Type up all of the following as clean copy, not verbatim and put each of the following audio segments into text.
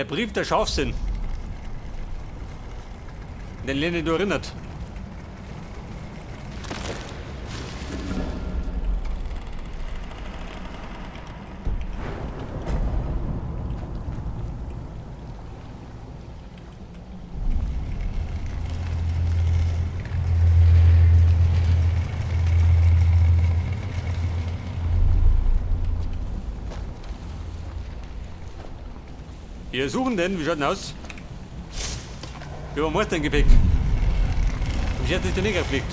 Der Brief der Scharfsinn. Den Lene du erinnert. Wir suchen den, wie schaut denn aus? Über Mustang-Gepäck. Bis jetzt ist der nicht gefliegt.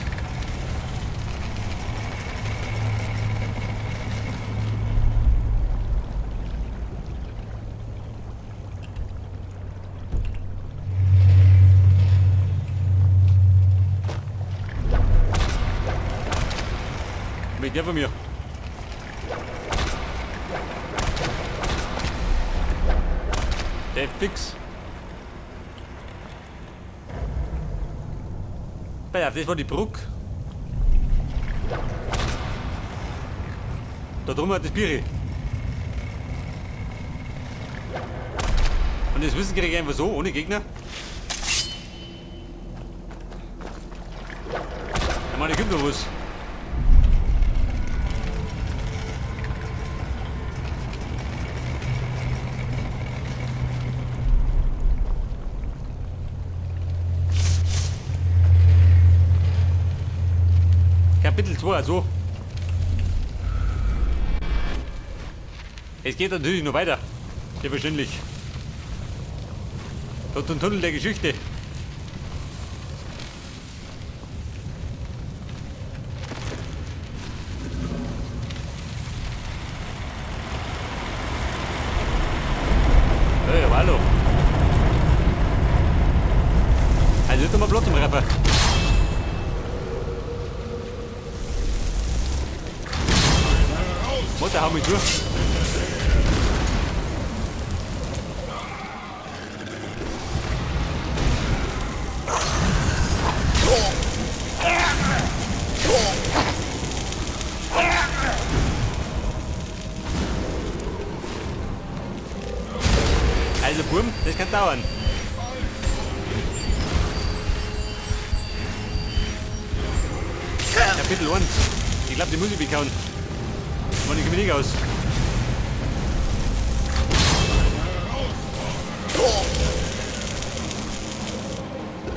Mit der von mir. Der ist fix. Pass auf, das war die Brücke. Da drüben hat das Biri. Und das Wissen kriege ich einfach so, ohne Gegner. Ich meine, da gibt noch was. Kapitel 2, so. Es geht natürlich noch weiter. Selbstverständlich. Dort ein Tunnel der Geschichte. Hey, hallo. Also jetzt mal Platz im Rapper. Mutter, hau mich durch. Also Burm, das kann dauern. Kapitel 1. Ich glaube, die muss ich bekauen. Man, ich komme nicht aus.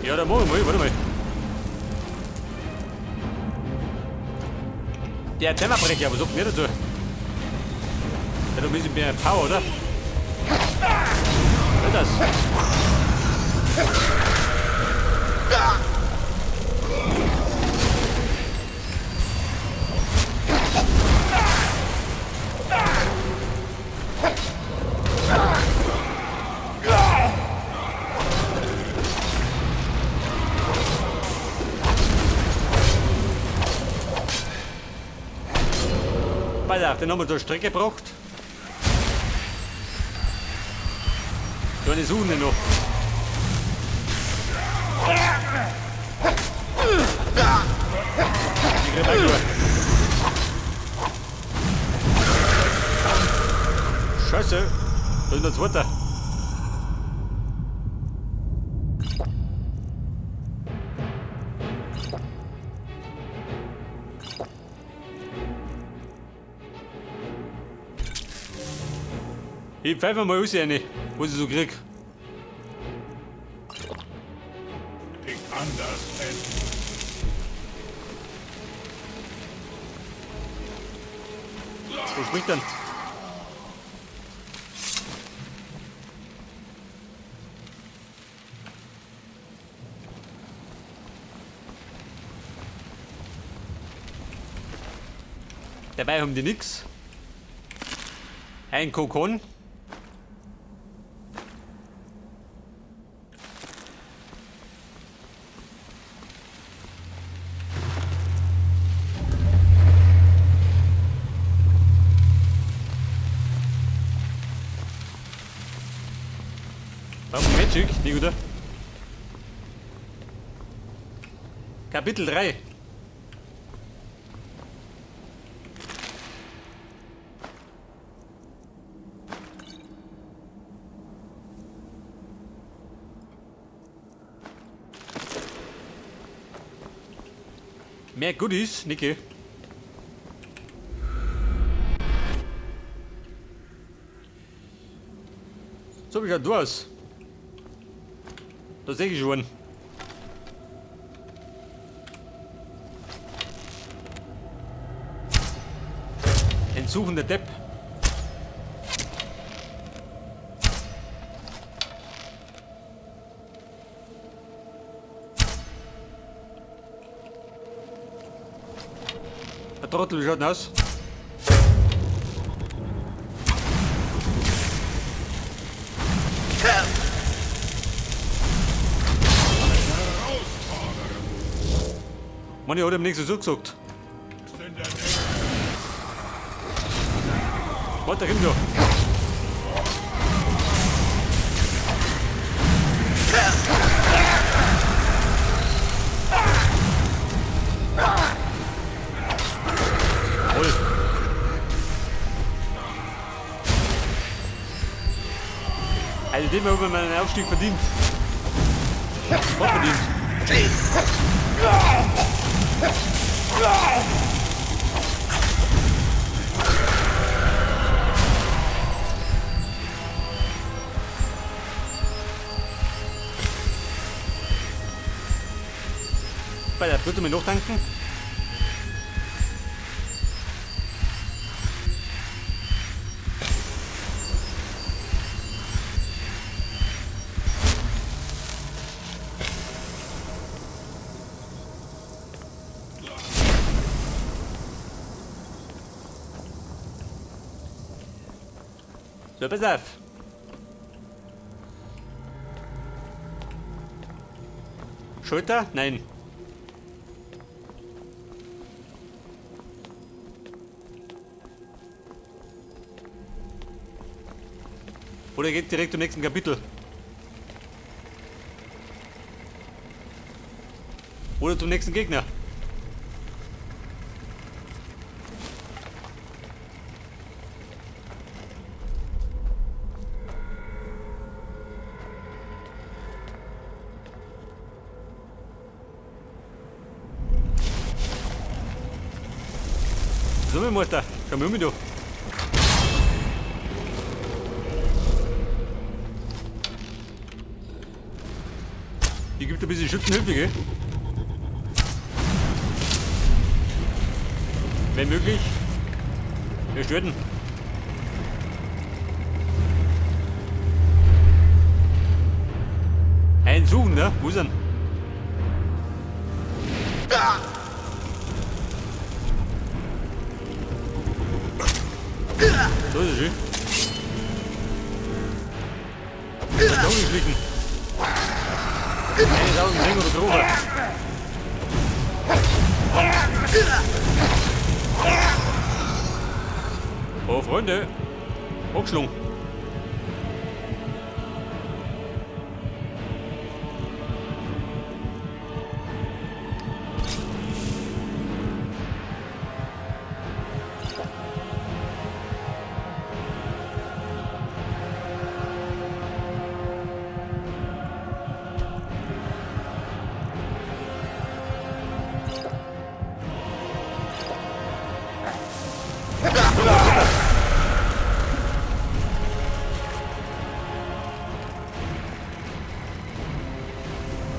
Ja, da machen wir mal, warte mal. Der Zimmerbrecher, was sagt mir dazu? Ja, da ein bisschen mehr Power, oder? Was ist das? Den haben wir zur Strecke gebracht. So eine Suche noch. Ich krieg mal Scheiße, da ist noch das Wetter. Ich pfeife mal raus, rein, was ich so krieg. Ich anders Wo spricht dann? Dabei haben die nix. Ein Kokon. Magic, nicht oder? Kapitel 3. Mehr Goodies, Niki. So wie schaut du aus? Da sehe ich schon. Ein suchender Depp. Der Trottel, wie schaut denn aus? Mann, ich hab ihm nichts so gesagt. Sind der Warte, komm da. Voll. Also dem haben wir mal einen Aufstieg verdient. Was verdient? Bei der Brücke mir noch tanken. So, pass auf. Schulter? Nein. Oder geht direkt zum nächsten Kapitel. Oder zum nächsten Gegner. So, mein Meister, komm mal mit, du. Die gibt ein bisschen Schützenhilfe, gell? Wenn möglich. Wir stören. Einen suchen, ne? Wo ist er? So ist er schön. Da nicht flicken. 1000 Ring oder Droge. Oh, Freunde. Hochschlung.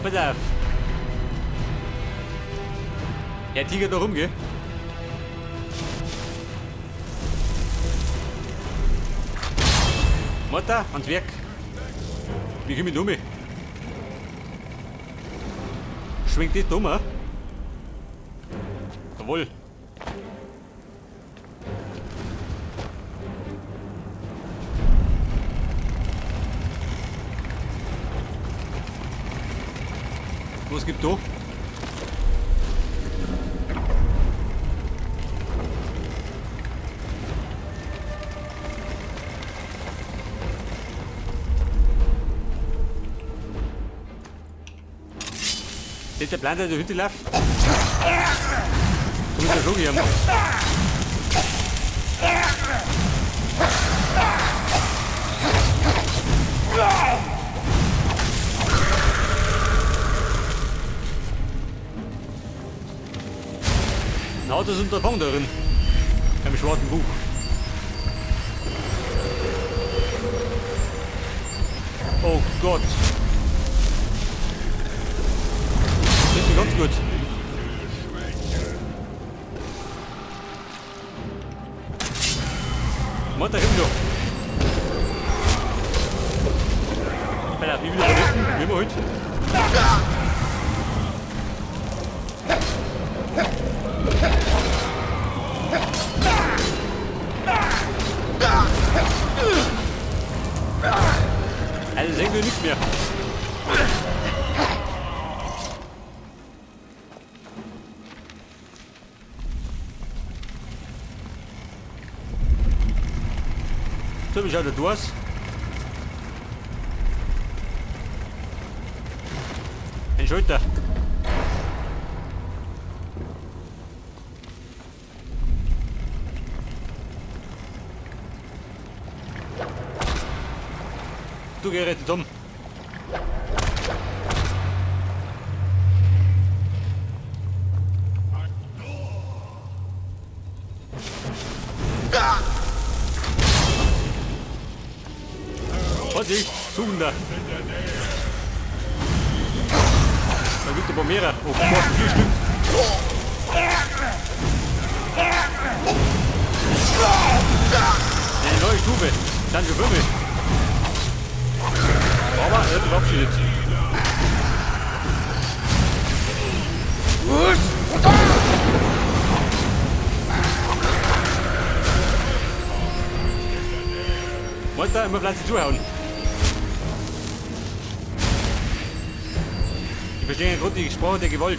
Pass auf. Der Tiger da rum, gell? Mutter, ans Werk. Wie komm ich um? Schwingt das dumm, Jawohl. Was gibt's da? Das ist der Plan, der da hinten läuft. Du musst ja schon gehen. Ein hartes Unterfangen darin. Im schwarzen Buch. Oh Gott. Das ist ganz gut. Mutter, hinten noch. Alter, wie wieder verletzen? Wie immer heute. Also sehen wir nichts mehr. So, wie schaut das aus? Ein Schulter. Du gerettet um. Vorsicht, Suchender. Da gibt es aber mehrere. Oh Gott, 4 Stück. Eine neue Stufe. Dann schon 5. Aber er hat verabschiedet. Wollt ihr immer Pflanze zuhauen? Ich verstehe den Grund, die Sprache der Gewalt.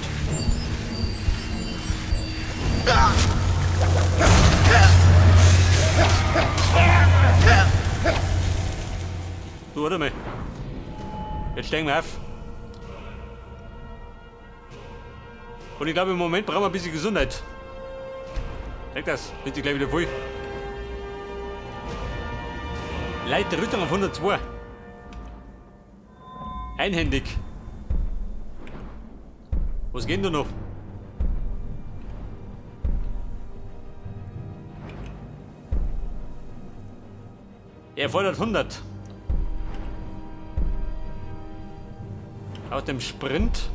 Du, warte mal. Jetzt steigen wir auf. Und ich glaube, im Moment brauchen wir ein bisschen Gesundheit. Denk das, sind sie gleich wieder voll. Leiter Rüstung auf 102. Einhändig. Was geht denn da noch? Er fordert 100. Aus dem Sprint.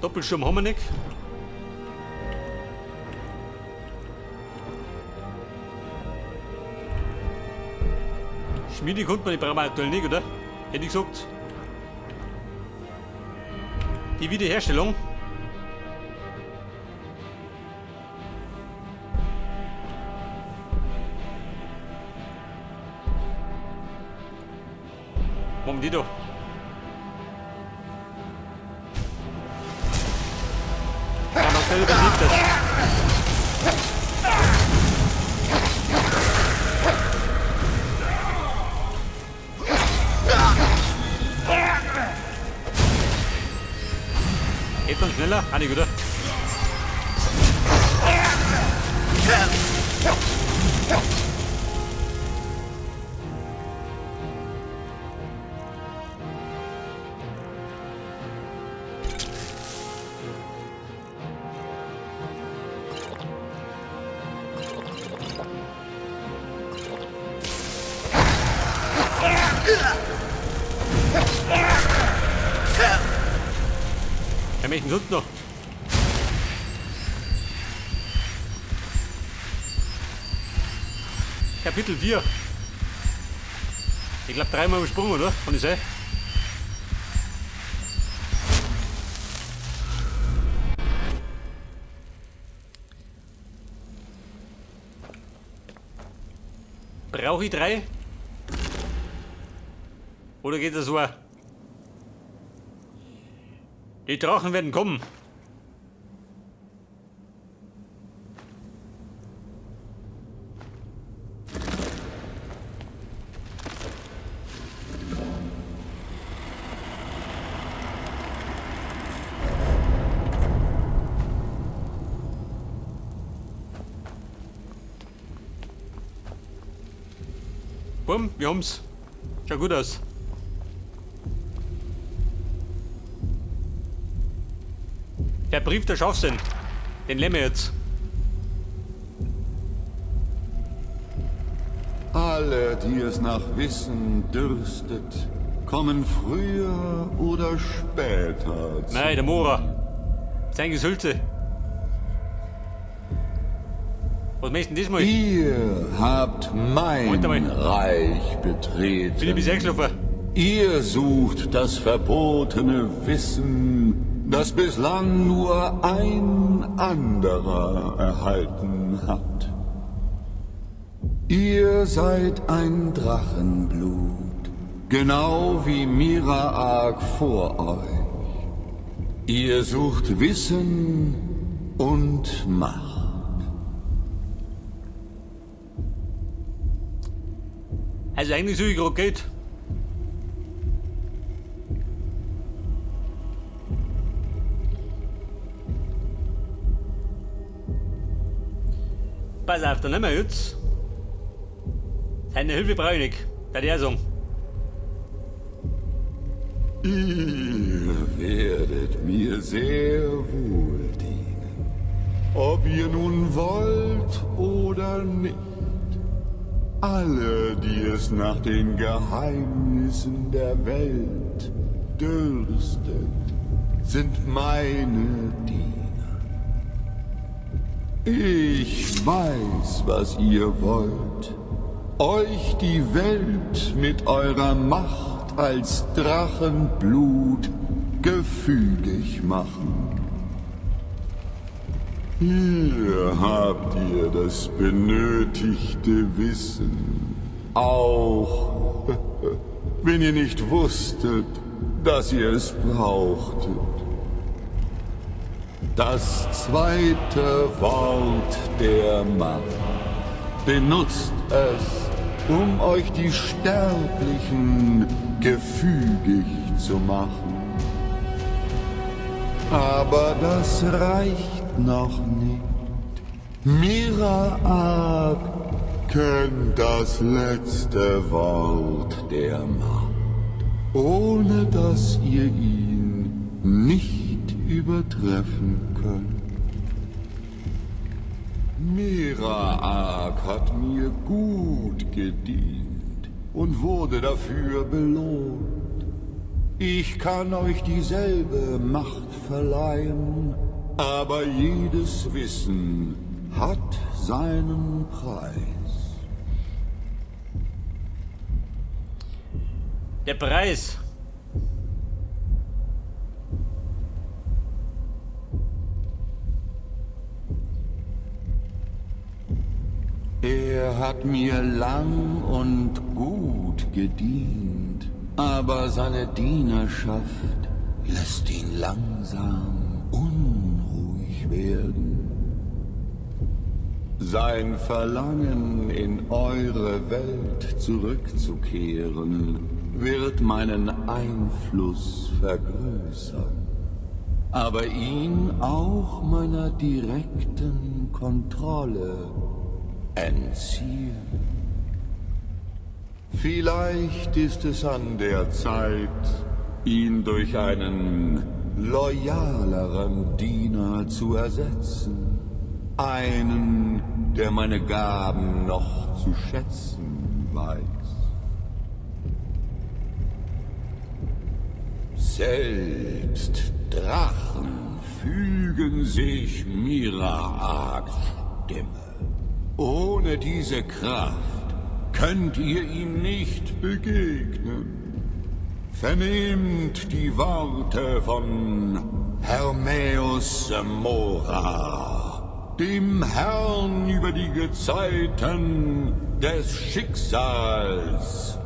Doppelschirm haben wir nicht. Schmiede konnte man, die brauchen wir aktuell nicht, oder? Hätte ich gesagt. Die Wiederherstellung. Machen die da. Ja, man kann überlebt das. Geht man schneller? Ah, nicht, oder? Wer möchte denn sonst noch? Kapitel 4. Ich glaube 3-mal übersprungen, oder? Kann ich sagen? Brauche ich 3? Oder geht das so? Die Drachen werden kommen. Bumm, wir haben's. Schaut gut aus. Der Brief der Scharfsinn. Den lernen wir jetzt. Alle, die es nach Wissen dürstet, kommen früher oder später zu. Nee, de Mora. Zijn gezulte. Wat meest diesmal? Ihr habt mein Moment, Moment. Reich Philipp betreten. is Sechslofer. Ihr sucht das verbotene Wissen, das bislang nur ein anderer erhalten hat. Ihr seid ein Drachenblut, genau wie Miraak vor euch. Ihr sucht Wissen und Macht. Also eigentlich zoek ik er ook uit. Pas auf, dan nemen we het. Zijn Hilfe brauche ik. Dat is zo. Ihr werdet mir sehr wohl dienen, ob ihr nun wollt oder nicht. Alle, die es nach den Geheimnissen der Welt dürstet, sind meine Diener. Ich weiß, was ihr wollt. Euch die Welt mit eurer Macht als Drachenblut gefügig machen. Hier habt ihr das benötigte Wissen. Auch wenn ihr nicht wusstet, dass ihr es brauchtet. Das zweite Wort der Macht. Benutzt es, um euch die Sterblichen gefügig zu machen. Aber das reicht noch nicht. Miraak kennt das letzte Wort der Macht, ohne dass ihr ihn nicht übertreffen könnt. Miraak hat mir gut gedient und wurde dafür belohnt. Ich kann euch dieselbe Macht verleihen, aber jedes Wissen hat seinen Preis. Der Preis. Er hat mir lang und gut gedient, aber seine Dienerschaft lässt ihn langsam unruhig werden. Sein Verlangen, in eure Welt zurückzukehren, wird meinen Einfluss vergrößern, aber ihn auch meiner direkten Kontrolle entziehen. Vielleicht ist es an der Zeit, ihn durch einen loyaleren Diener zu ersetzen. Einen, der meine Gaben noch zu schätzen weiß. Selbst Drachen fügen sich Miraaks Stimme. Ohne diese Kraft könnt ihr ihm nicht begegnen. Vernehmt die Worte von Hermaeus Mora, dem Herrn über die Gezeiten des Schicksals.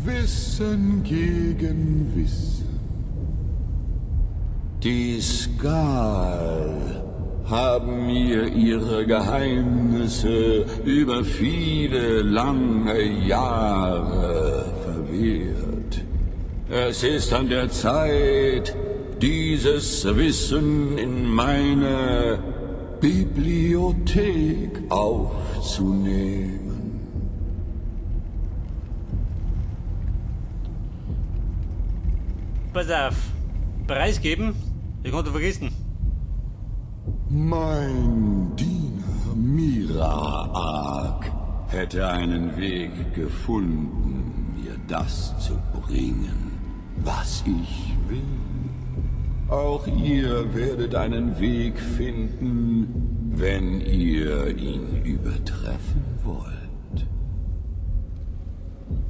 Wissen gegen Wissen. Die Skal haben mir ihre Geheimnisse über viele lange Jahre verwehrt. Es ist an der Zeit, dieses Wissen in meine Bibliothek aufzunehmen. Pass auf. Preis geben? Ich konnte vergessen. Mein Diener Miraak hätte einen Weg gefunden, mir das zu bringen, was ich will. Auch ihr werdet einen Weg finden, wenn ihr ihn übertreffen wollt.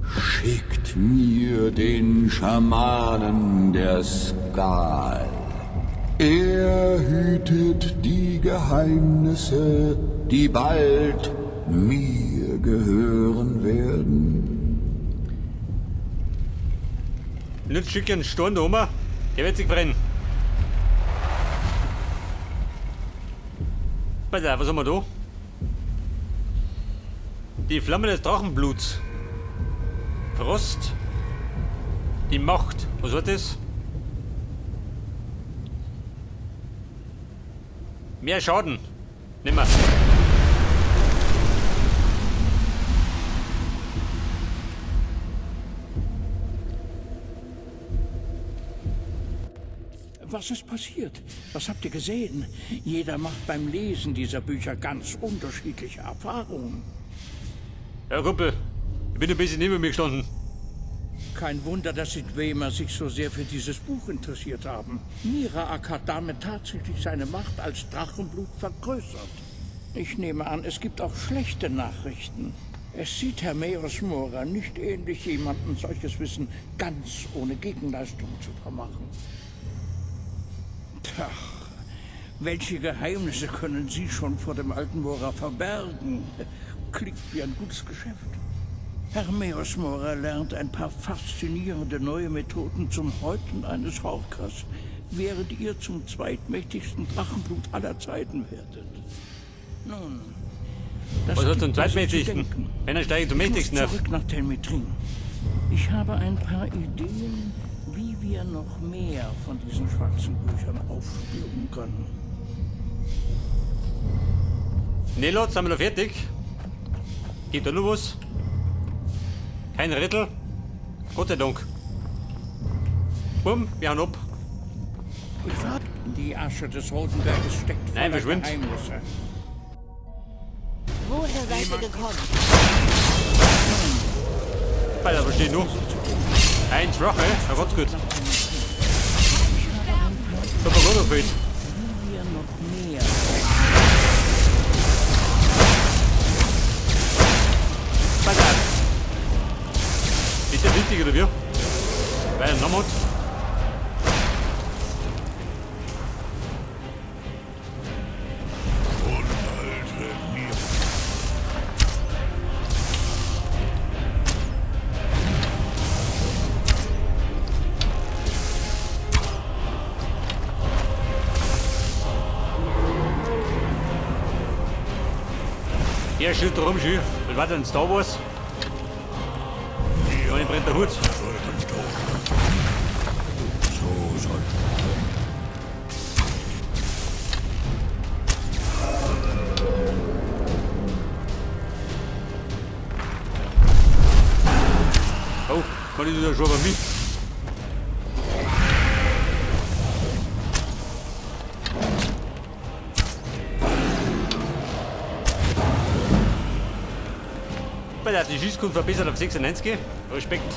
Schickt mir den Schamanen der Skal. Er hütet die Geheimnisse, die bald mir gehören werden. Nur ein Stückchen Stunde um, der wird sich brennen. Pass auf, was haben wir da? Die Flamme des Drachenbluts. Frost. Die Macht. Was war das? Mehr Schaden. Nimmer. Was ist passiert? Was habt ihr gesehen? Jeder macht beim Lesen dieser Bücher ganz unterschiedliche Erfahrungen. Ja, Kumpel. Ich bin ein bisschen neben mir gestanden. Kein Wunder, dass die Dwemer sich so sehr für dieses Buch interessiert haben. Miraak hat damit tatsächlich seine Macht als Drachenblut vergrößert. Ich nehme an, es gibt auch schlechte Nachrichten. Es sieht Herr Meeresmora nicht ähnlich, jemandem solches Wissen ganz ohne Gegenleistung zu vermachen. Tja, welche Geheimnisse können Sie schon vor dem alten Mora verbergen? Klingt wie ein gutes Geschäft. Herr Meeresmora lernt ein paar faszinierende neue Methoden zum Häuten eines Horkers, während ihr zum zweitmächtigsten Drachenblut aller Zeiten werdet. Nun, das Was hat gibt zum mir zweitmächtigsten? zu denken. Wenn er steigt zum mächtigsten auf. Zurück nach Telmetrin. Ich habe ein paar Ideen, wie wir noch mehr von diesen schwarzen Büchern aufspüren können. Nelot, sind wir noch fertig? Geht da noch was? Kein Rittel? Gott sei Dank. Bumm, wir hauen ab. Ich warte. Die Asche des Roten Berges steckt Nein, voller verschwind. Geheimnisse. Woher seid ihr gekommen? Alter, was steht noch? Ein Schwache, na ganz gut. Da war noch viel. Wie wir noch mehr. Pass auf. Ist der wichtig oder wie? Weil er einen Namen hat. Unhalte mir. Ja, schütt rum, schü. Was war denn Star Wars? Ja, ich brennt der Hut. Sollten stoßen. So soll. Oh, kann ich da schon bei mir? Der hat die Schießkunst verbessert auf 96. Respekt.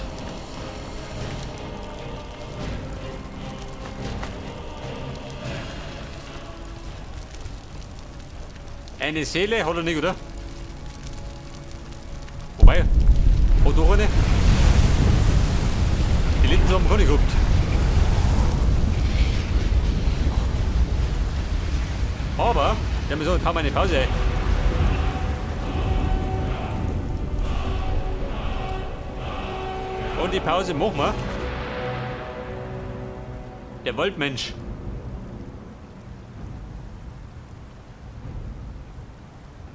Eine Seele hat er nicht, oder? Wobei, hat doch eine. Die Linten haben wir gar nicht gehabt. Aber, der haben gesagt, haben wir eine Pause ein. Und die Pause machen wir. Der Waldmensch.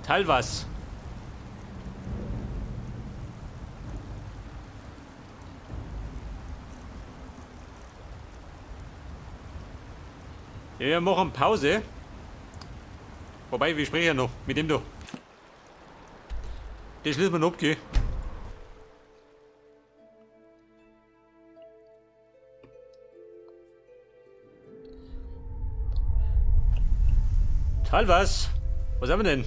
Talwas. Ja, wir machen Pause. Wobei, wir sprechen ja noch mit dem da. Das müssen wir noch abgehen. Talwas, was haben wir denn?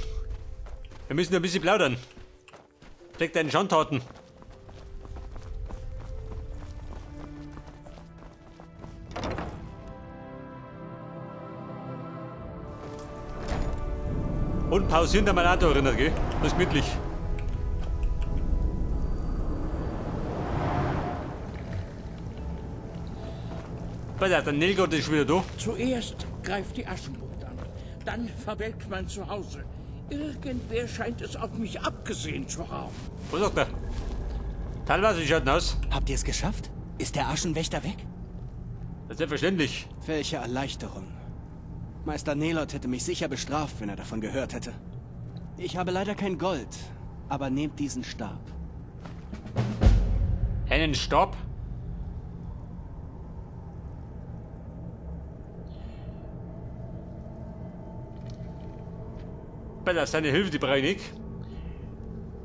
Wir müssen ein bisschen plaudern. Steck deinen Schandtaten. Und pausieren der Malator erinnert, gell? Das ist gemütlich. Pass auf, der Nilgott ist schon wieder da. Zuerst greift die Aschenburg an. Dann verwelkt mein Zuhause. Irgendwer scheint es auf mich abgesehen zu haben. Was sagt er? Teilweise, wie schaut denn aus? Habt ihr es geschafft? Ist der Aschenwächter weg? Das ist selbstverständlich. Welche Erleichterung. Meister Nelot hätte mich sicher bestraft, wenn er davon gehört hätte. Ich habe leider kein Gold, aber nehmt diesen Stab. Einen Stab? Bei seine Hilfe, die brauche ich nicht.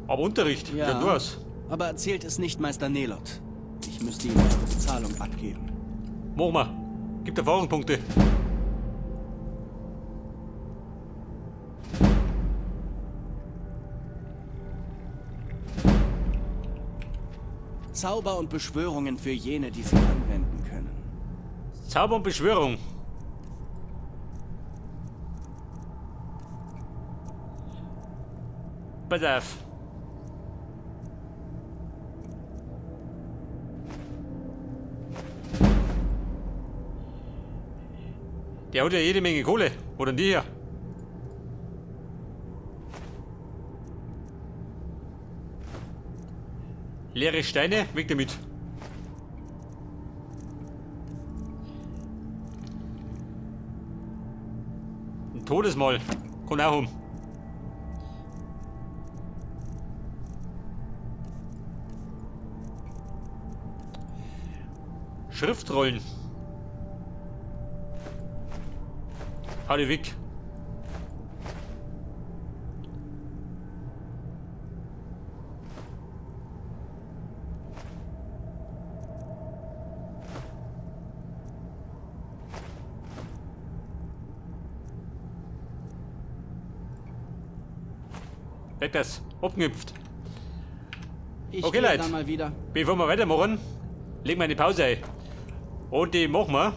Aber Unterricht, wie schaut du aus? Aber erzählt es nicht Meister Nelot. Ich müsste ihm eure Bezahlung abgeben. Mach mal. Gibt Erfahrungspunkte. Zauber und Beschwörungen für jene, die sie anwenden können. Zauber und Beschwörung. Pass auf. Der hat ja jede Menge Kohle. Wo denn die hier? Leere Steine, weg damit. Ein Todesmal. Kann auch um. Schriftrollen. Hau die weg. Weg das. Abgeknüpft. Ich Okay, gehe Leute. dann mal wieder. Bevor wir weitermachen, legen wir eine Pause ein. Und die machen wir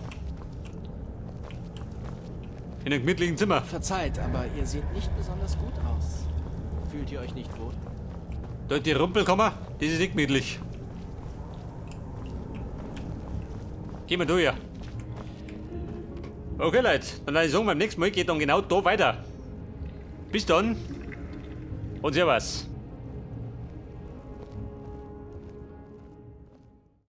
in einem gemütlichen Zimmer. Verzeiht, aber ihr seht nicht besonders gut aus. Fühlt ihr euch nicht wohl? Dort die Rumpelkammer, das ist nicht gemütlich. Gehen wir durch. Okay, Leute, dann würde ich sagen, beim nächsten Mal geht dann genau da weiter. Bis dann und servus.